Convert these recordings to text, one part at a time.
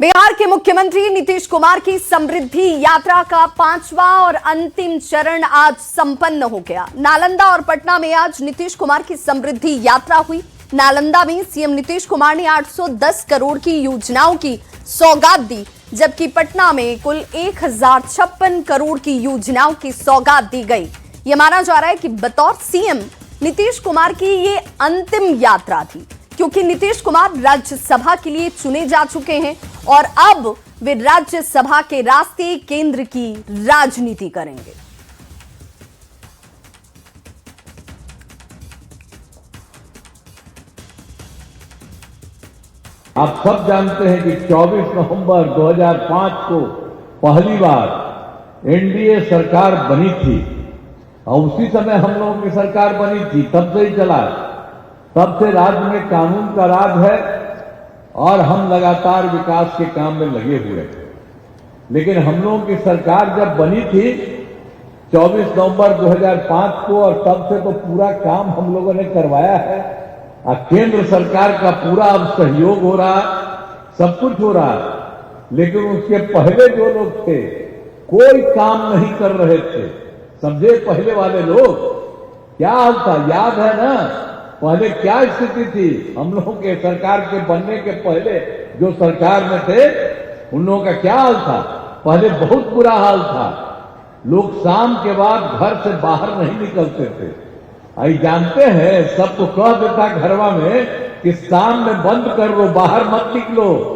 बिहार के मुख्यमंत्री नीतीश कुमार की समृद्धि यात्रा का 5वां और अंतिम चरण आज संपन्न हो गया। नालंदा और पटना में आज नीतीश कुमार की समृद्धि यात्रा हुई। नालंदा में सीएम नीतीश कुमार ने 810 करोड़ की योजनाओं की सौगात दी, जबकि पटना में कुल 1056 करोड़ की योजनाओं की सौगात दी गई। यह माना जा रहा है कि बतौर सीएम नीतीश कुमार की ये अंतिम यात्रा थी, क्योंकि नीतीश कुमार राज्यसभा के लिए चुने जा चुके हैं और अब वे राज्यसभा के रास्ते केंद्र की राजनीति करेंगे। आप सब जानते हैं कि 24 नवंबर 2005 को पहली बार एनडीए सरकार बनी थी और उसी समय हम लोगों की सरकार बनी थी। तब से ही चला, तब से राज्य में कानून का राज है और हम लगातार विकास के काम में लगे हुए हैं। लेकिन हम लोगों की सरकार जब बनी थी 24 नवंबर 2005 को, और तब से तो पूरा काम हम लोगों ने करवाया है और केंद्र सरकार का पूरा अब सहयोग हो रहा है, सब कुछ हो रहा है। लेकिन उसके पहले जो लोग थे कोई काम नहीं कर रहे थे। समझे, पहले वाले लोग क्या हाल था, याद है ना? पहले क्या स्थिति थी हम लोगों के सरकार के बनने के पहले? जो सरकार में थे उन लोगों का क्या हाल था? पहले बहुत बुरा हाल था। लोग शाम के बाद घर से बाहर नहीं निकलते थे। आई जानते हैं, सबको कह देता घरवा में कि शाम में बंद कर लो, बाहर मत निकलो।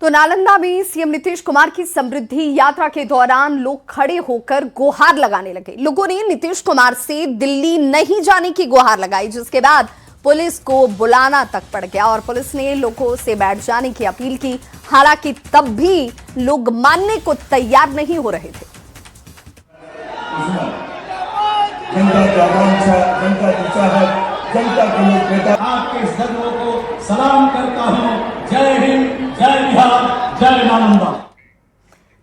तो नालंदा में सीएम नीतीश कुमार की समृद्धि यात्रा के दौरान लोग खड़े होकर गुहार लगाने लगे। लोगों ने नीतीश कुमार से दिल्ली नहीं जाने की गुहार लगाई, जिसके बाद पुलिस को बुलाना तक पड़ गया और पुलिस ने लोगों से बैठ जाने की अपील की। हालांकि तब भी लोग मानने को तैयार नहीं हो रहे थे। जनता की आकांक्षा, जनता की चाहत, जनता के लोग बेटा आपके सदनों को सलाम करता हूं। जय हिंद, जय बिहार, जय नालंदा।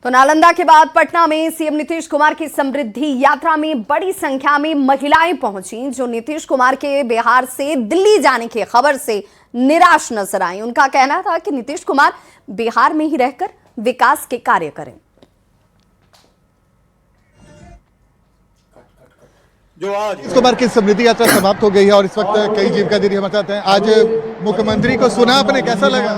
तो नालंदा के बाद पटना में सीएम नीतीश कुमार की समृद्धि यात्रा में बड़ी संख्या में महिलाएं पहुंची, जो नीतीश कुमार के बिहार से दिल्ली जाने की खबर से निराश नजर आई। उनका कहना था कि नीतीश कुमार बिहार में ही रहकर विकास के कार्य करें। जो आज नीतीश कुमार की समृद्धि यात्रा समाप्त हो गई है और इस वक्त कई जीविका दीदी हमारे साथ हैं। आज मुख्यमंत्री को सुना आपने, कैसा लगा?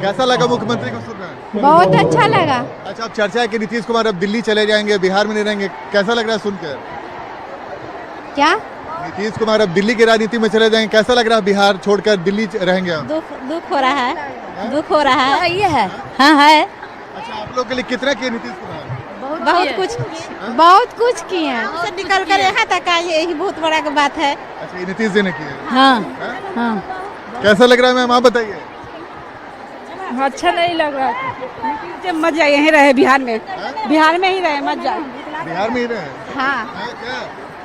कैसा लगा मुख्यमंत्री को सुनना? बहुत अच्छा लगा। अच्छा, अब चर्चा है कि नीतीश कुमार अब दिल्ली चले जाएंगे, बिहार में नहीं रहेंगे, कैसा लग रहा है सुनकर? क्या? नीतीश कुमार अब दिल्ली की राजनीति में चले जाएंगे, कैसा लग रहा है? बिहार छोड़कर दिल्ली रहेंगे? दुख हो रहा है, दुख हो रहा है। ये है, हाँ है। अच्छा, आप लोग के लिए कितना किए नीतीश कुमार? बहुत कुछ किए हैं। निकल कर यहाँ तक आए, यही बहुत बड़ा बात है। अच्छा, ये नीतीश जी ने किए? हाँ, हाँ। कैसा लग रहा है मैम, आप बताइए? अच्छा नहीं लग रहा है। मत जाए, यहीं रहे बिहार में, बिहार में ही रहे, मत जाए। बिहार में ही रहे? हाँ,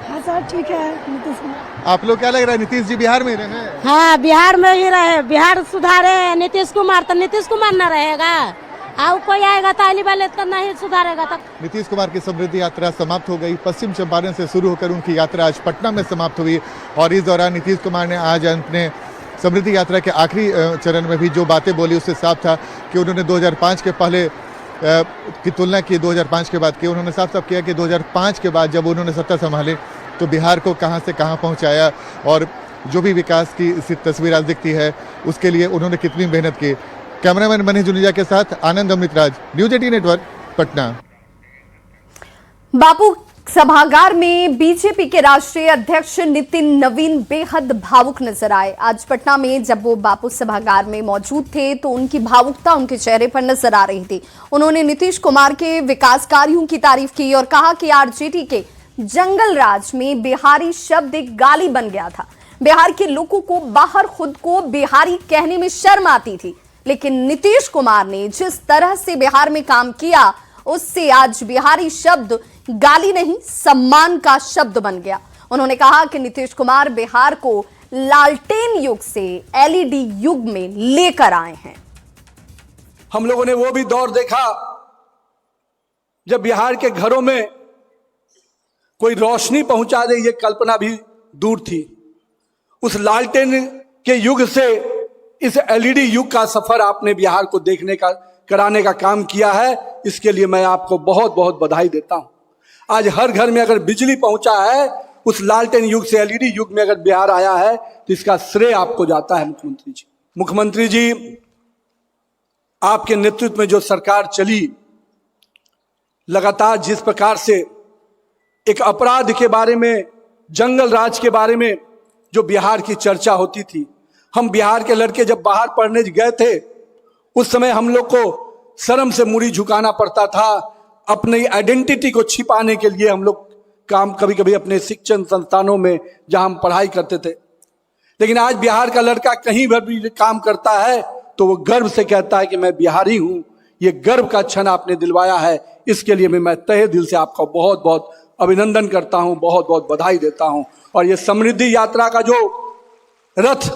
क्या सब ठीक है। आप लोग क्या लग रहा है, नीतीश जी बिहार में ही रहे? हाँ, बिहार में ही रहे, बिहार सुधारे नीतीश कुमार, तो नीतीश कुमार न रहेगा, और कोई आएगा ताली वाले तो नहीं सुधारेगा। तक नीतीश कुमार की समृद्धि यात्रा समाप्त हो गई। पश्चिम चंपारण से शुरू होकर उनकी यात्रा आज पटना में समाप्त हुई और इस दौरान नीतीश कुमार ने आज अपने समृद्धि यात्रा के आखिरी चरण में भी जो बातें बोली उससे साफ था कि उन्होंने 2005 के पहले की तुलना की, 2005 के बाद की। उन्होंने साफ साफ किया कि 2005 के बाद जब उन्होंने सत्ता संभाली तो बिहार को कहां से कहां पहुंचाया और जो भी विकास की तस्वीर आज दिखती है उसके लिए उन्होंने कितनी मेहनत की। कैमरामैन मनीष जुनेजा के साथ आनंद अमृतराज, न्यूज 18 नेटवर्क, पटना। बापू सभागार में बीजेपी के राष्ट्रीय अध्यक्ष नितिन नवीन बेहद भावुक नजर आए। आज पटना में जब वो बापू सभागार में मौजूद थे तो उनकी भावुकता उनके चेहरे पर नजर आ रही थी। उन्होंने नीतीश कुमार के विकास कार्यों की तारीफ की और कहा कि आरजेडी के जंगल राज में बिहारी शब्द एक गाली बन गया था। बिहार के लोगों को बाहर खुद को बिहारी कहने में शर्म आती थी, लेकिन नीतीश कुमार ने जिस तरह से बिहार में काम किया उससे आज बिहारी शब्द गाली नहीं, सम्मान का शब्द बन गया। उन्होंने कहा कि नीतीश कुमार बिहार को लालटेन युग से एलईडी युग में लेकर आए हैं। हम लोगों ने वो भी दौर देखा जब बिहार के घरों में कोई रोशनी पहुंचा दे, ये कल्पना भी दूर थी। उस लालटेन के युग से इस एलईडी युग का सफर आपने बिहार को कराने का काम किया है, इसके लिए मैं आपको बहुत बहुत बधाई देता हूं। आज हर घर में अगर बिजली पहुंचा है, उस लालटेन युग से एलईडी युग में अगर बिहार आया है, तो इसका श्रेय आपको जाता है मुख्यमंत्री जी। मुख्यमंत्री जी, आपके नेतृत्व में जो सरकार चली, लगातार जिस प्रकार से एक अपराध के बारे में, जंगल राज के बारे में जो बिहार की चर्चा होती थी, हम बिहार के लड़के जब बाहर पढ़ने गए थे, उस समय हम लोग को शर्म से मुड़ी झुकाना पड़ता था। अपनी आइडेंटिटी को छिपाने के लिए हम लोग कभी कभी अपने शिक्षण संस्थानों में जहां हम पढ़ाई करते थे, लेकिन आज बिहार का लड़का कहीं भी काम करता है तो वो गर्व से कहता है कि मैं बिहारी हूं। ये गर्व का क्षण आपने दिलवाया है, इसके लिए मैं तहे दिल से आपका बहुत बहुत अभिनंदन करता हूं, बहुत बहुत बधाई देता हूं। और ये समृद्धि यात्रा का जो रथ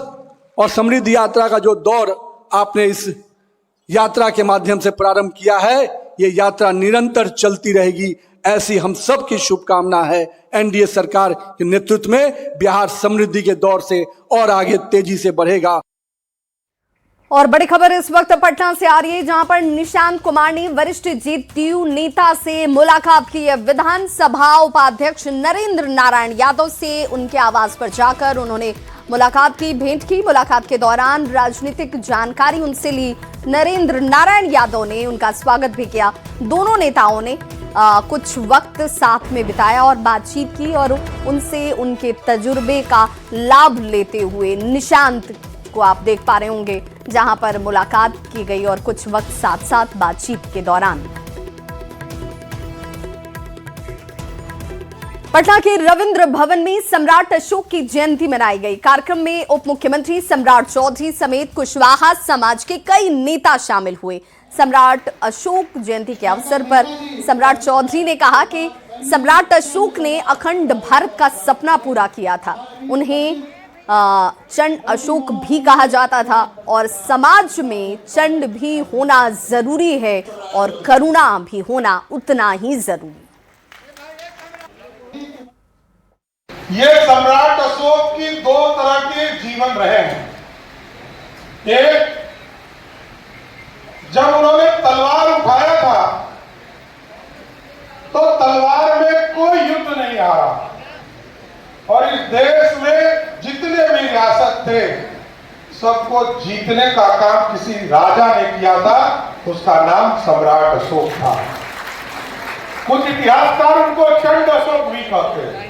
और समृद्धि यात्रा का जो दौर आपने इस यात्रा के माध्यम से प्रारंभ किया है, ये यात्रा निरंतर चलती रहेगी, ऐसी हम सब की शुभकामना है। एनडीए सरकार के नेतृत्व में बिहार समृद्धि के दौर से और आगे तेजी से बढ़ेगा। और बड़ी खबर इस वक्त पटना से आ रही है, जहां पर निशांत कुमार ने वरिष्ठ जेडीयू नेता से मुलाकात की है। विधानसभा उपाध्यक्ष नरेंद्र नारायण यादव से उनके आवास पर जाकर उन्होंने मुलाकात की, भेंट की। मुलाकात के दौरान राजनीतिक जानकारी उनसे ली। नरेंद्र नारायण यादव ने उनका स्वागत भी किया। दोनों नेताओं ने कुछ वक्त साथ में बिताया और बातचीत की और उनसे उनके तजुर्बे का लाभ लेते हुए निशांत को आप देख पा रहे होंगे, जहां पर मुलाकात की गई और कुछ वक्त साथ साथ बातचीत के दौरान। पटना के रविंद्र भवन में सम्राट अशोक की जयंती मनाई गई। कार्यक्रम में उप मुख्यमंत्री सम्राट चौधरी समेत कुशवाहा समाज के कई नेता शामिल हुए। सम्राट अशोक जयंती के अवसर पर सम्राट चौधरी ने कहा कि सम्राट अशोक ने अखंड भारत का सपना पूरा किया था। उन्हें चंड अशोक भी कहा जाता था और समाज में चंड भी होना जरूरी है और करुणा भी होना उतना ही जरूरी। ये सम्राट अशोक की दो तरह के जीवन रहे हैं। एक, जब उन्होंने तलवार उठाया था तो तलवार में कोई युद्ध नहीं आ रहा और इस देश में जितने भी रियासत थे सबको जीतने का काम किसी राजा ने किया था, उसका नाम सम्राट अशोक था। कुछ इतिहासकार उनको चंड अशोक भी कहते हैं।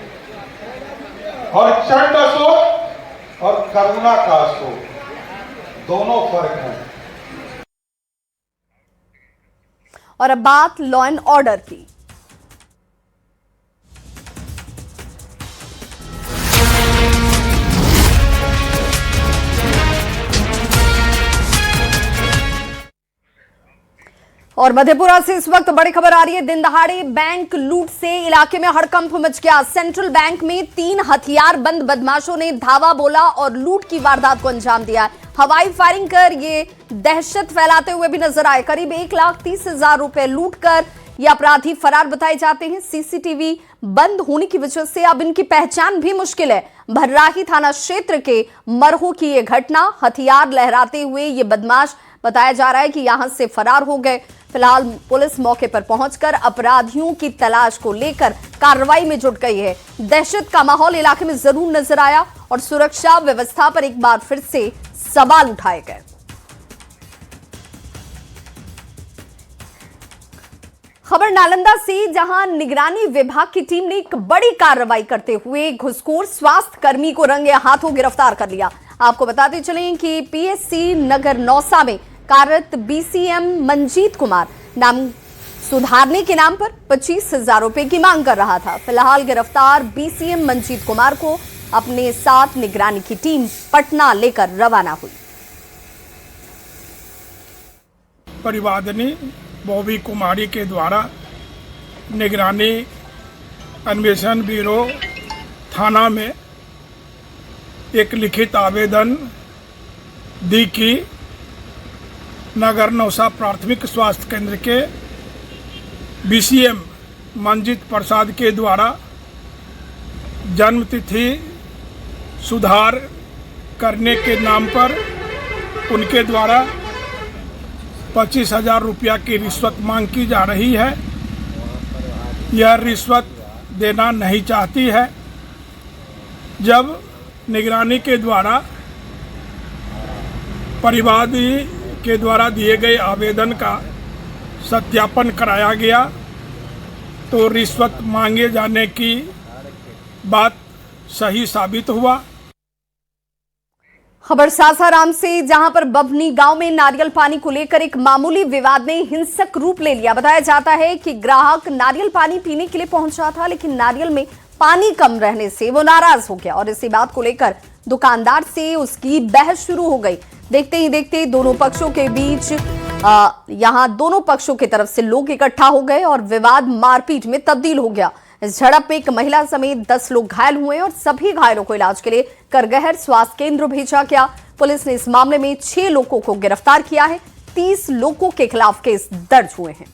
और चंड अशोक और करुणा का अशोक दोनों फर्क हैं। और अब बात लॉ एंड ऑर्डर की। और मधेपुरा से इस वक्त बड़ी खबर आ रही है। दिन दहाड़े बैंक लूट से इलाके में हड़कंप मच गया। सेंट्रल बैंक में 3 हथियारबंद बदमाशों ने धावा बोला और लूट की वारदात को अंजाम दिया। हवाई फायरिंग कर ये दहशत फैलाते हुए भी नजर आए। करीब 1,30,000 रुपए लूट कर ये अपराधी फरार बताए जाते हैं। सीसीटीवी बंद होने की वजह से अब इनकी पहचान भी मुश्किल है। भर्राही थाना क्षेत्र के मरहू की ये घटना, हथियार लहराते हुए ये बदमाश बताया जा रहा है कि यहां से फरार हो गए। फिलहाल पुलिस मौके पर पहुंचकर अपराधियों की तलाश को लेकर कार्रवाई में जुट गई है। दहशत का माहौल इलाके में जरूर नजर आया और सुरक्षा व्यवस्था पर एक बार फिर से सवाल उठाए गए। खबर नालंदा से, जहां निगरानी विभाग की टीम ने एक बड़ी कार्रवाई करते हुए घुसखोर स्वास्थ्य कर्मी को रंगे हाथों गिरफ्तार कर लिया। आपको बताते चलें कि पीएससी नगर नौसा में कार्यरत बीसीएम मंजीत कुमार नाम सुधारने के नाम पर 25,000 रुपए की मांग कर रहा था। फिलहाल गिरफ्तार बीसीएम मंजीत कुमार को अपने साथ निगरानी की टीम पटना लेकर रवाना हुई। परिवादिनी बॉबी कुमारी के द्वारा निगरानी अन्वेषण ब्यूरो थाना में एक लिखित आवेदन दी कि नगर नौसा प्राथमिक स्वास्थ्य केंद्र के बीसीएम मंजीत प्रसाद के द्वारा जन्मतिथि सुधार करने के नाम पर उनके द्वारा 25,000 रुपया की रिश्वत मांग की जा रही है। यह रिश्वत देना नहीं चाहती है। जब निगरानी के द्वारा परिवादी के द्वारा दिए गए आवेदन का सत्यापन कराया गया तो रिश्वत मांगे जाने की बात सही साबित हुआ। खबर सासाराम से, जहां पर बभनी गांव में नारियल पानी को लेकर एक मामूली विवाद ने हिंसक रूप ले लिया। बताया जाता है कि ग्राहक नारियल पानी पीने के लिए पहुंचा था, लेकिन नारियल में पानी कम रहने से वो नाराज हो गया और इसी बात को लेकर दुकानदार से उसकी बहस शुरू हो गई। देखते ही देखते दोनों पक्षों के बीच यहां दोनों पक्षों की तरफ से लोग इकट्ठा हो गए और विवाद मारपीट में तब्दील हो गया। इस झड़प में एक महिला समेत 10 लोग घायल हुए और सभी घायलों को इलाज के लिए करगहर स्वास्थ्य केंद्र भेजा गया। पुलिस ने इस मामले में 6 लोगों को गिरफ्तार किया है। 30 लोगों के खिलाफ केस दर्ज हुए हैं।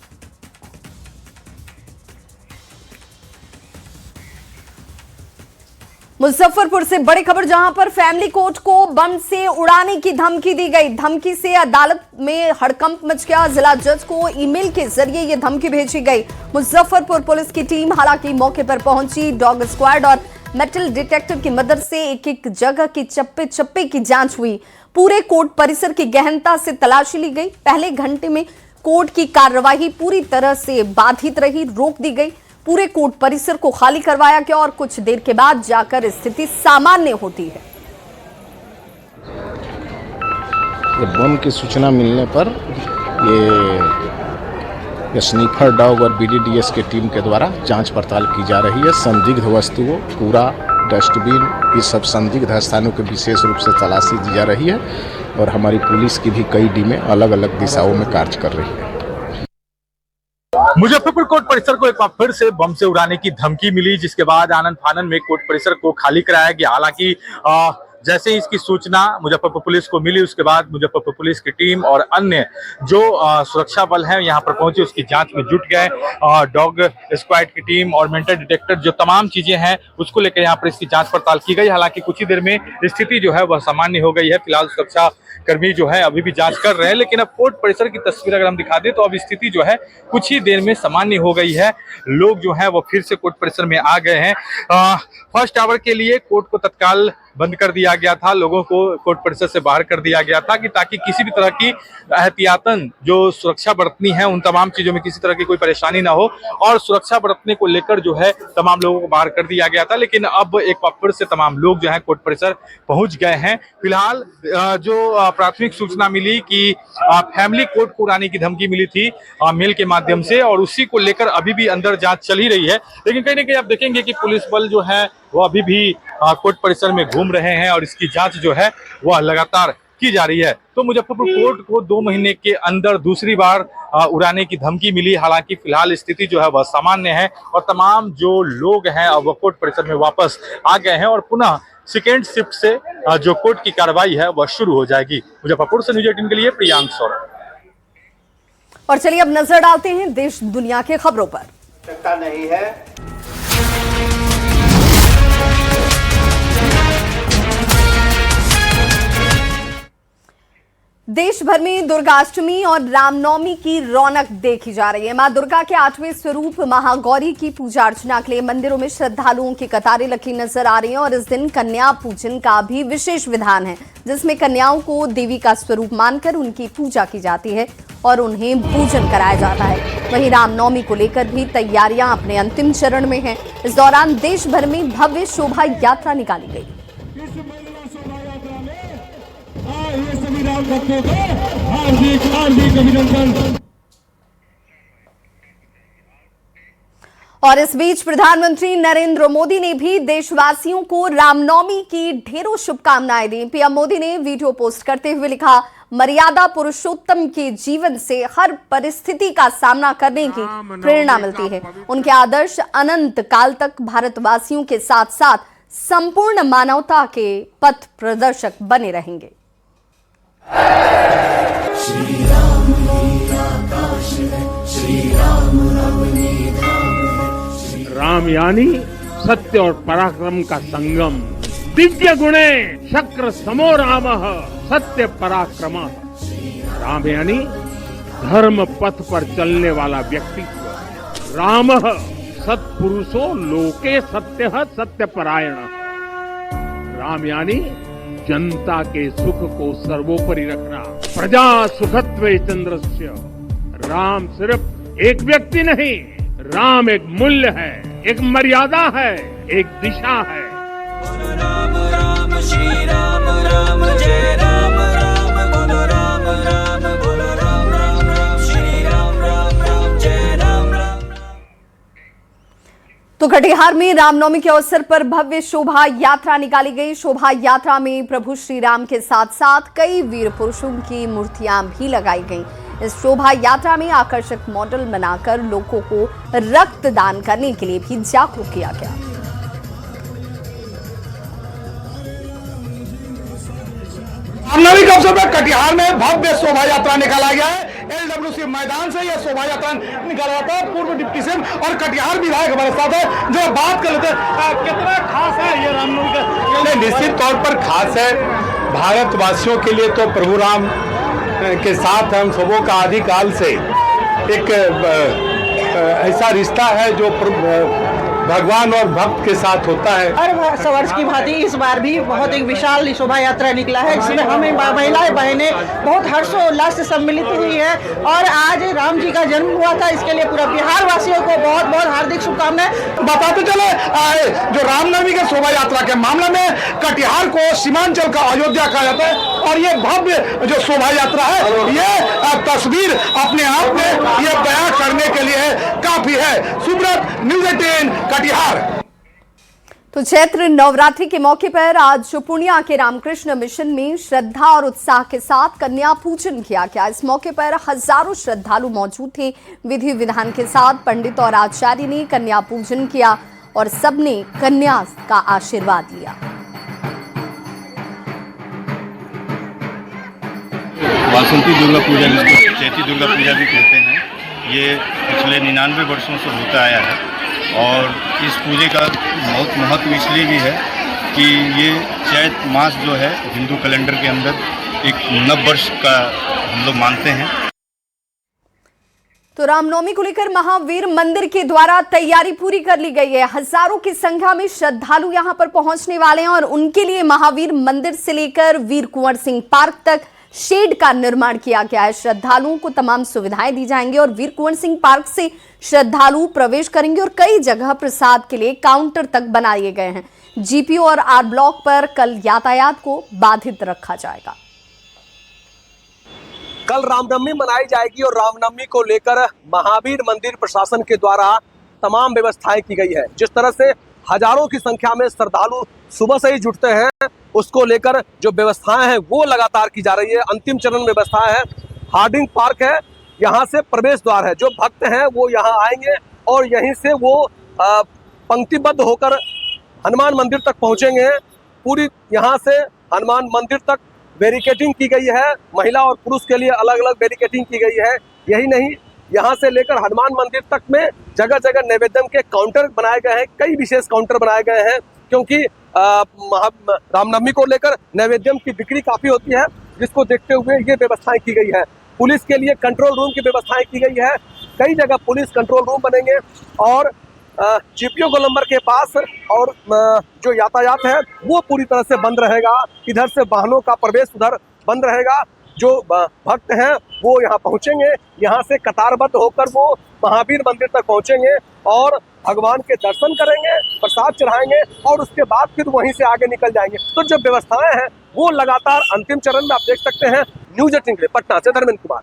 मुजफ्फरपुर से बड़ी खबर, जहां पर फैमिली कोर्ट को बम से उड़ाने की धमकी दी गई। धमकी से अदालत में हड़कंप मच गया। जिला जज को ईमेल के जरिए यह धमकी भेजी गई। मुजफ्फरपुर पुलिस की टीम हालांकि मौके पर पहुंची। डॉग स्क्वाड और मेटल डिटेक्टर की मदद से एक एक जगह की चप्पे चप्पे की जांच हुई। पूरे कोर्ट परिसर की गहनता से तलाशी ली गई। पहले घंटे में कोर्ट की कार्यवाही पूरी तरह से बाधित रही, रोक दी गई। पूरे कोर्ट परिसर को खाली करवाया गया और कुछ देर के बाद जाकर स्थिति सामान्य होती है। बम की सूचना मिलने पर ये स्नीफर डॉग और बीडीडीएस की टीम के द्वारा जांच पड़ताल की जा रही है। संदिग्ध वस्तुओं, कूड़ा, डस्टबिन, ये सब संदिग्ध स्थानों के विशेष रूप से तलाशी दी जा रही है और हमारी पुलिस की भी कई टीमें अलग अलग दिशाओं में कार्य कर रही है। मुजफ्फरपुर कोर्ट परिसर को एक बार फिर से बम से उड़ाने की धमकी मिली, जिसके बाद आनन फानन में कोर्ट परिसर को खाली कराया गया। हालांकि जैसे ही इसकी सूचना मुजफ्फरपुर पुलिस को मिली, उसके बाद मुजफ्फरपुर पुलिस की टीम और अन्य जो सुरक्षा बल हैं यहाँ पर पहुंचे, उसकी जांच में जुट गए। डॉग स्क्वाड की टीम और मेटल डिटेक्टर, जो तमाम चीजें हैं उसको लेकर यहाँ पर इसकी जांच पड़ताल की गई। हालांकि कुछ ही देर में स्थिति जो है वह सामान्य हो गई है। फिलहाल सुरक्षा कर्मी जो है अभी भी जांच कर रहे हैं, लेकिन अब कोर्ट परिसर की तस्वीर अगर हम दिखा दें तो अब स्थिति जो है कुछ ही देर में सामान्य हो गई है। लोग जो है वो फिर से कोर्ट परिसर में आ गए हैं। फर्स्ट आवर के लिए कोर्ट को तत्काल बंद कर दिया गया था, लोगों को कोर्ट परिसर से बाहर कर दिया गया था कि ताकि किसी भी तरह की एहतियातन जो सुरक्षा बरतनी है उन तमाम चीजों में किसी तरह की कोई परेशानी ना हो, और सुरक्षा बरतने को लेकर जो है तमाम लोगों को बाहर कर दिया गया था। लेकिन अब एक बार फिर से तमाम लोग जो है कोर्ट परिसर पहुंच गए हैं। फिलहाल जो प्राथमिक सूचना मिली कि फैमिली कोर्ट को उड़ाने की धमकी मिली थी मेल के माध्यम से, और उसी को लेकर अभी भी अंदर जांच चल ही रही है। लेकिन कहीं ना कहीं आप देखेंगे कि पुलिस बल जो है वो अभी भी कोर्ट परिसर में घूम रहे हैं और इसकी जांच जो है वह लगातार की जा रही है। तो मुजफ्फरपुर कोर्ट को 2 महीने के अंदर दूसरी बार उड़ाने की धमकी मिली। हालांकि फिलहाल स्थिति जो है वह सामान्य है और तमाम जो लोग हैं वह कोर्ट परिसर में वापस आ गए हैं और पुनः सेकेंड शिफ्ट से जो कोर्ट की कार्रवाई है वह शुरू हो जाएगी। मुजफ्फरपुर से न्यूज 18 के लिए प्रियांक सौरभ। और चलिए अब नजर डालते हैं देश दुनिया के खबरों पर। नहीं है। देश भर में दुर्गाष्टमी और रामनवमी की रौनक देखी जा रही है। मां दुर्गा के 8वें स्वरूप महागौरी की पूजा अर्चना के लिए मंदिरों में श्रद्धालुओं की कतारें लगी नजर आ रही हैं और इस दिन कन्या पूजन का भी विशेष विधान है, जिसमें कन्याओं को देवी का स्वरूप मानकर उनकी पूजा की जाती है और उन्हें पूजन कराया जाता है। वहीं रामनवमी को लेकर भी तैयारियां अपने अंतिम चरण में हैं। इस दौरान देश भर में भव्य शोभा यात्रा निकाली गई। सभी राम भक्तों को हार्दिक हार्दिक अभिनंदन। और इस बीच प्रधानमंत्री नरेंद्र मोदी ने भी देशवासियों को रामनवमी की ढेरों शुभकामनाएं दी। पीएम मोदी ने वीडियो पोस्ट करते हुए लिखा, मर्यादा पुरुषोत्तम के जीवन से हर परिस्थिति का सामना करने की प्रेरणा मिलती है। उनके आदर्श अनंत काल तक भारतवासियों के साथ साथ संपूर्ण मानवता के पथ प्रदर्शक बने रहेंगे। श्री राम आकाश है, श्री राम राम यानी सत्य और पराक्रम का संगम। दिव्य गुणे शक्र समो रामः सत्य पराक्रम। राम यानी धर्म पथ पर चलने वाला व्यक्तित्व। राम सत्पुरुषो लोके सत्य सत्यपरायण। राम यानी जनता के सुख को सर्वोपरि रखना। प्रजा सुखत्वे चंद्रस्य। राम सिर्फ एक व्यक्ति नहीं, राम एक मूल्य है, एक मर्यादा है, एक दिशा है। राम राम श्री राम राम जय राम राम बोलो राम राम बोलो राम राम राम श्री राम राम राम जय राम राम। तो कटिहार में रामनवमी के अवसर पर भव्य शोभा यात्रा निकाली गई। शोभा यात्रा में प्रभु श्री राम के साथ साथ कई वीर पुरुषों की मूर्तियां भी लगाई गईं। इस शोभा यात्रा में आकर्षक मॉडल बनाकर लोगों को रक्तदान करने के लिए भी जागरूक किया गया। रामनवमी के अवसर पर कटिहार में भव्य शोभा यात्रा निकाला गया है। LWC मैदान से यह शोभा यात्रा निकाला जाता है। पूर्व डिप्टी सीएम और कटिहार विधायक हमारे साथ है, जो बात कर लेते हैं कितना खास है ये रामनवमी का। निश्चित तौर पर खास है। भारतवासियों के लिए तो प्रभु राम के साथ हम सबों का आदिकाल से एक ऐसा रिश्ता है जो भगवान और भक्त के साथ होता है। हर वर्ष की भांति इस बार भी बहुत एक विशाल शोभा यात्रा निकला है, जिसमें हमें महिलाएं बहनें बहुत हर्षोल्लास से सम्मिलित हुई है। और आज राम जी का जन्म हुआ था, इसके लिए पूरा बिहार वासियों को बहुत बहुत हार्दिक शुभकामनाएं। बताते चले जो रामनवमी के शोभा यात्रा के मामले में कटिहार को सीमांचल का अयोध्या कहा जाता है। और ये भव्य जो शोभा यात्रा है, ये तस्वीर अपने आप में ये बयां करने के लिए काफी है। सुब्रत, न्यूज़ 18 कटिहार। तो चैत्र नवरात्रि के मौके पर आज पूर्णिया के रामकृष्ण मिशन में श्रद्धा और उत्साह के साथ कन्या पूजन किया गया। इस मौके पर हजारों श्रद्धालु मौजूद थे। विधि विधान के साथ पंडित और आचार्य ने कन्या पूजन किया और सबने कन्या का आशीर्वाद लिया। वासंती दुर्गा पूजा, जिसको चैती दुर्गा पूजा भी कहते हैं, ये पिछले 99 वर्षों से होता आया है। और इस पूजे का बहुत महत्व इसलिए भी है कि ये चैत मास जो है हिंदू कैलेंडर के अंदर एक नव वर्ष का हम लोग मानते हैं। तो रामनवमी को लेकर महावीर मंदिर के द्वारा तैयारी पूरी कर ली गई है। हजारों की संख्या में श्रद्धालु यहां पर पहुंचने वाले हैं और उनके लिए महावीर मंदिर से लेकर वीर कुंवर सिंह पार्क तक शेड का निर्माण किया गया है। श्रद्धालुओं को तमाम सुविधाएं दी जाएंगी और वीर कुंवर सिंह पार्क से श्रद्धालु प्रवेश करेंगे और कई जगह प्रसाद के लिए काउंटर तक बनाए गए हैं। जीपीओ और आर ब्लॉक पर कल यातायात को बाधित रखा जाएगा। कल रामनवमी मनाई जाएगी और रामनवमी को लेकर महावीर मंदिर प्रशासन के द्वारा तमाम व्यवस्थाएं की गई है। जिस तरह से हजारों की संख्या में श्रद्धालु सुबह से ही जुटते हैं, उसको लेकर जो व्यवस्थाएं हैं वो लगातार की जा रही है। अंतिम चरण व्यवस्थाएं है। हार्डिंग पार्क है, यहाँ से प्रवेश द्वार है। जो भक्त हैं वो यहाँ आएंगे और यहीं से वो पंक्तिबद्ध होकर हनुमान मंदिर तक पहुँचेंगे। पूरी यहाँ से हनुमान मंदिर तक बैरिकेडिंग की गई है। महिला और पुरुष के लिए अलग अलग बैरिकेडिंग की गई है। यही नहीं, यहाँ से लेकर हनुमान मंदिर तक में जगह जगह नैवेद्य के काउंटर बनाए गए हैं। कई विशेष काउंटर बनाए गए हैं, क्योंकि रामनवमी को लेकर नैवेद्यम की बिक्री काफी होती है, जिसको देखते हुए ये व्यवस्थाएं की गई है। पुलिस के लिए कंट्रोल रूम की व्यवस्थाएं की गई है। कई जगह पुलिस कंट्रोल रूम बनेंगे और जीपीओ गोलंबर के पास और जो यातायात है वो पूरी तरह से बंद रहेगा। इधर से वाहनों का प्रवेश उधर बंद रहेगा। जो भक्त हैं वो यहाँ पहुँचेंगे, यहाँ से कतारबद्ध होकर वो महावीर मंदिर तक पहुँचेंगे और भगवान के दर्शन करेंगे, प्रसाद चढ़ाएंगे और उसके बाद फिर वहीं से आगे निकल जाएंगे। तो जो व्यवस्थाएं हैं वो लगातार अंतिम चरण में आप देख सकते हैं। न्यूज़ 18 पटना से धर्मेंद्र कुमार।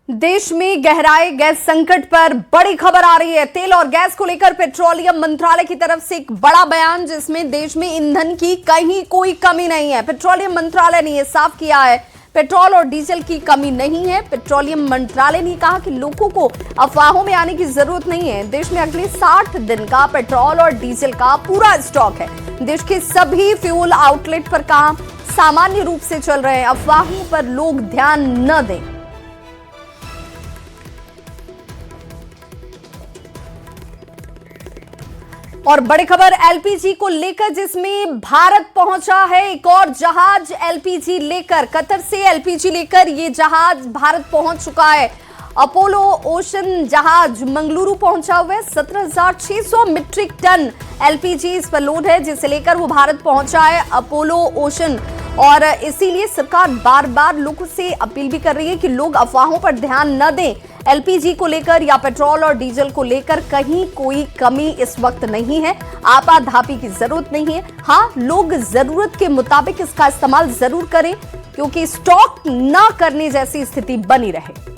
देश में गहराए गैस संकट पर बड़ी खबर आ रही है। तेल और गैस को लेकर पेट्रोलियम मंत्रालय की तरफ से एक बड़ा बयान, जिसमें देश में ईंधन की कहीं कोई कमी नहीं है। पेट्रोलियम मंत्रालय ने यह साफ किया है, पेट्रोल और डीजल की कमी नहीं है। पेट्रोलियम मंत्रालय ने कहा कि लोगों को अफवाहों में आने की जरूरत नहीं है। देश में अगले 60 दिन का पेट्रोल और डीजल का पूरा स्टॉक है। देश के सभी फ्यूल आउटलेट पर काम सामान्य रूप से चल रहे हैं। अफवाहों पर लोग ध्यान न दें। और बड़ी खबर एलपीजी को लेकर, जिसमें भारत पहुंचा है एक और जहाज एलपीजी लेकर। कतर से एलपीजी लेकर ये जहाज भारत पहुंच चुका है। अपोलो ओशन जहाज मंगलुरु पहुंचा हुआ है। 17,600 मीट्रिक टन एलपीजी इस पर लोड है, जिसे लेकर वो भारत पहुंचा है अपोलो ओशन। और इसीलिए सरकार बार बार लोगों से अपील भी कर रही है कि लोग अफवाहों पर ध्यान न दें। एलपीजी को लेकर या पेट्रोल और डीजल को लेकर कहीं कोई कमी इस वक्त नहीं है। आपाधापी की जरूरत नहीं है। हाँ, लोग जरूरत के मुताबिक इसका इस्तेमाल जरूर करें, क्योंकि स्टॉक न करने जैसी स्थिति बनी रहे।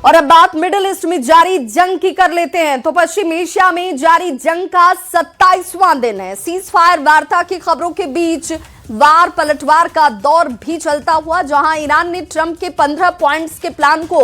और अब बात मिडिल ईस्ट में जारी जंग की कर लेते हैं। तो पश्चिम एशिया में जारी जंग का 27वां दिन है। सीज फायर वार्ता की खबरों के बीच वार पलटवार का दौर भी चलता हुआ, जहां ईरान ने ट्रंप के 15 पॉइंट्स के प्लान को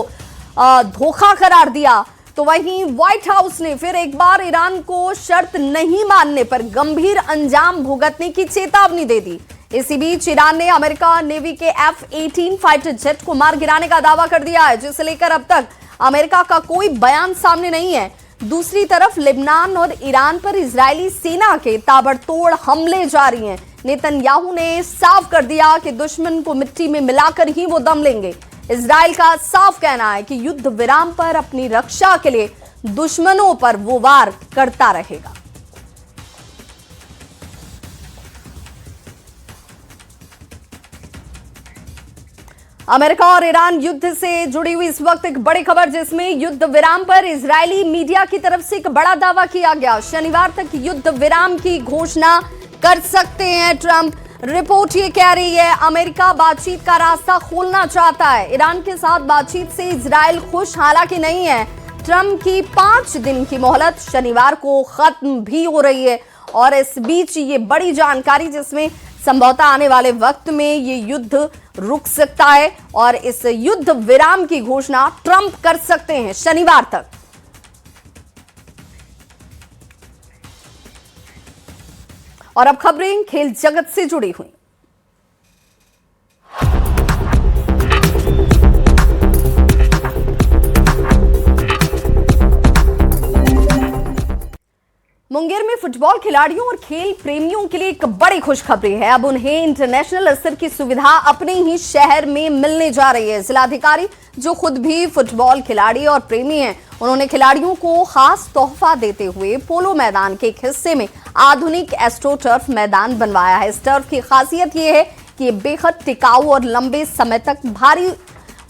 धोखा करार दिया, तो वहीं व्हाइट हाउस ने फिर एक बार ईरान को शर्त नहीं मानने पर गंभीर अंजाम भुगतने की चेतावनी दे दी। इसी बीच ईरान ने अमेरिका नेवी के F-18 फाइटर जेट को मार गिराने का दावा कर दिया है, जिसे लेकर अब तक अमेरिका का कोई बयान सामने नहीं है। दूसरी तरफ लेबनान और ईरान पर इजरायली सेना के ताबड़तोड़ हमले जारी हैं। नेतन्याहू ने साफ कर दिया कि दुश्मन को मिट्टी में मिलाकर ही वो दम लेंगे। इजराइल का साफ कहना है कि युद्ध विराम पर अपनी रक्षा के लिए दुश्मनों पर वो वार करता रहेगा। अमेरिका और ईरान युद्ध से जुड़ी हुई इस वक्त एक बड़ी खबर, जिसमें युद्ध विराम पर इजरायली मीडिया की तरफ से एक बड़ा दावा किया गया। शनिवार तक युद्ध विराम की घोषणा कर सकते हैं ट्रंप। रिपोर्ट ये कह रही है अमेरिका बातचीत का रास्ता खोलना चाहता है। ईरान के साथ बातचीत से इजराइल खुश हालांकि नहीं है। ट्रंप की 5 दिन की मोहलत शनिवार को खत्म भी हो रही है। और इस बीच ये बड़ी जानकारी, जिसमें संभवतः आने वाले वक्त में ये युद्ध रुक सकता है और इस युद्ध विराम की घोषणा ट्रंप कर सकते हैं शनिवार तक। और अब खबरें खेल जगत से जुड़ी हुई। मुंगेर में फुटबॉल खिलाड़ियों और खेल प्रेमियों के लिए एक बड़ी खुशखबरी है। अब उन्हें इंटरनेशनल स्तर की सुविधा अपने ही शहर में मिलने जा रही है। जिलाधिकारी, जो खुद भी फुटबॉल खिलाड़ी और प्रेमी हैं, उन्होंने खिलाड़ियों को खास तोहफा देते हुए पोलो मैदान के एक हिस्से में आधुनिक एस्ट्रो टर्फ मैदान बनवाया है। इस टर्फ की खासियत यह है कि बेहद टिकाऊ और लंबे समय तक भारी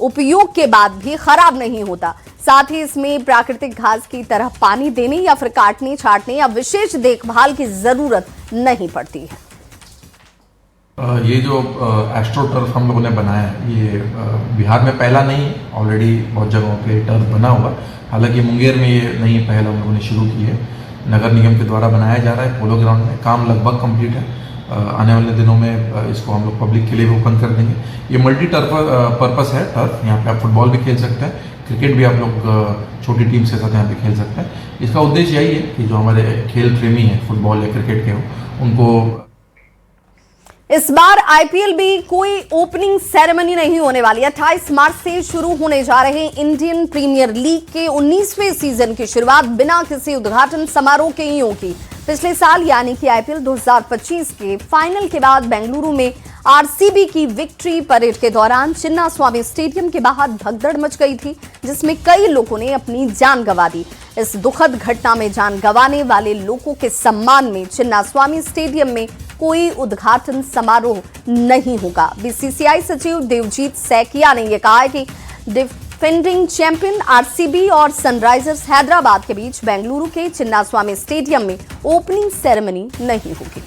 उपयोग के बाद भी खराब नहीं होता। साथ ही इसमें प्राकृतिक घास की तरह पानी देने या फिर काटने छाटने या विशेष देखभाल की जरूरत नहीं पड़ती है। ये जो एस्ट्रो टर्फ हम लोगों ने बनाया है, ये बिहार में पहला नहीं, ऑलरेडी बहुत जगहों पे टर्फ बना हुआ। हालांकि मुंगेर में ये नई पहल हम लोगों ने शुरू की है। नगर निगम के द्वारा बनाया जा रहा है पोलो ग्राउंड में। काम लगभग कंप्लीट है। आने वाले दिनों में इसको हम लोग पब्लिक के लिए भी ओपन कर देंगे। ये मल्टी पर्पस है टर्फ। यहाँ पे आप फुटबॉल भी खेल सकते हैं, क्रिकेट भी आप लोग छोटी टीम के साथ यहाँ पे खेल सकते हैं। इसका उद्देश्य यही है कि जो हमारे खेल प्रेमी हैं फुटबॉल या क्रिकेट के, उनको इस बार आईपीएल भी कोई ओपनिंग सेरेमनी नहीं होने वाली। 28 मार्च से शुरू होने जा रहे इंडियन प्रीमियर लीग के 19वें सीजन की शुरुआत बिना किसी उद्घाटन समारोह के ही होगी। पिछले साल यानी कि आईपीएल 2025 के फाइनल के बाद बेंगलुरु में आरसीबी की विक्ट्री परेड के दौरान चिन्नास्वामी स्टेडियम के बाहर भगदड़ मच गई थी, जिसमें कई लोगों ने अपनी जान गंवा दी। इस दुखद घटना में जान गंवाने वाले लोगों के सम्मान में चिन्नास्वामी स्टेडियम में कोई उद्घाटन समारोह नहीं होगा। बीसीसीआई सचिव देवजीत सैकिया ने यह कहा है कि डिफेंडिंग चैंपियन आरसीबी और सनराइजर्स हैदराबाद के बीच बेंगलुरु के चिन्नास्वामी स्टेडियम में ओपनिंग सेरेमनी नहीं होगी।